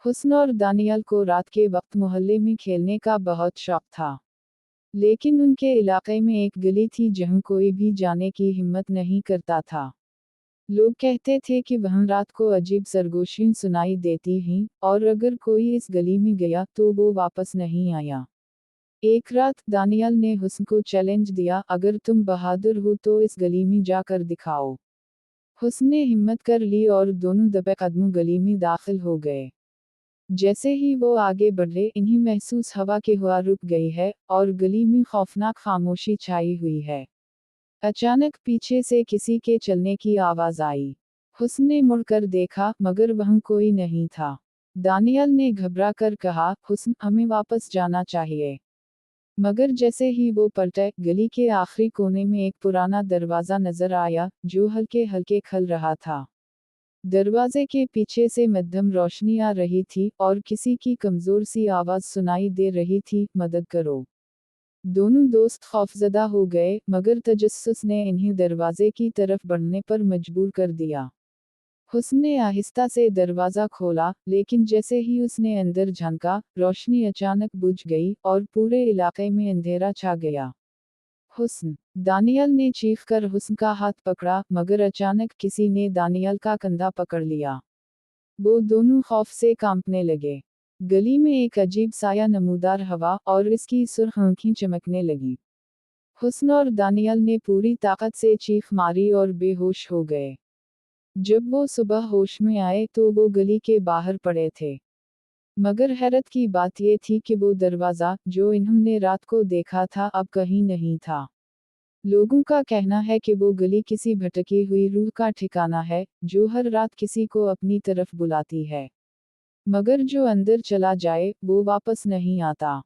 हुस्न और दानियल को रात के वक्त मोहल्ले में खेलने का बहुत शौक था। लेकिन उनके इलाके में एक गली थी जहां कोई भी जाने की हिम्मत नहीं करता था। लोग कहते थे कि वहां रात को अजीब सरगोशियां सुनाई देती हैं, और अगर कोई इस गली में गया तो वो वापस नहीं आया। एक रात दानियल ने हुस्न को चैलेंज दिया, अगर तुम बहादुर हो तो इस गली में जाकर दिखाओ। हुस्न ने हिम्मत कर ली और दोनों दबे कदमों गली में दाखिल हो गए। जैसे ही वो आगे बढ़े, इन्हें महसूस हवा की हवा रुक गई है और गली में खौफनाक खामोशी छाई हुई है। अचानक पीछे से किसी के चलने की आवाज आई। हुस्न ने मुड़कर देखा, मगर वहां कोई नहीं था। दानियल ने घबरा कर कहा, हुस्न, हमें वापस जाना चाहिए। मगर जैसे ही वो पलटे, गली के आखिरी कोने में एक पुराना दरवाजा नजर आया, जो हल्के हल्के खल रहा था। दरवाजे के पीछे से मध्यम रोशनी आ रही थी, और किसी की कमजोर सी आवाज सुनाई दे रही थी, मदद करो। दोनों दोस्त खौफजदा हो गए, मगर तजस्सुस ने इन्हें दरवाजे की तरफ बढ़ने पर मजबूर कर दिया। हुस्न ने आहिस्ता से दरवाजा खोला, लेकिन जैसे ही उसने अंदर झांका, रोशनी अचानक बुझ गई और पूरे इलाके में अंधेरा छा गया। हुस्न! दानियल ने चीख कर हुस्न का हाथ पकड़ा, मगर अचानक किसी ने दानियल का कंधा पकड़ लिया। वो दोनों खौफ से कांपने लगे। गली में एक अजीब साया नमूदार हवा और इसकी सुर्ख आंखें चमकने लगी। हुस्न और दानियल ने पूरी ताकत से चीख मारी और बेहोश हो गए। जब वो सुबह होश में आए तो वो गली के बाहर पड़े थे। मगर हैरत की बात ये थी कि वो दरवाज़ा, जो इन्होंने रात को देखा था, अब कहीं नहीं था। लोगों का कहना है कि वो गली किसी भटकी हुई रूह का ठिकाना है, जो हर रात किसी को अपनी तरफ बुलाती है। मगर जो अंदर चला जाए, वो वापस नहीं आता।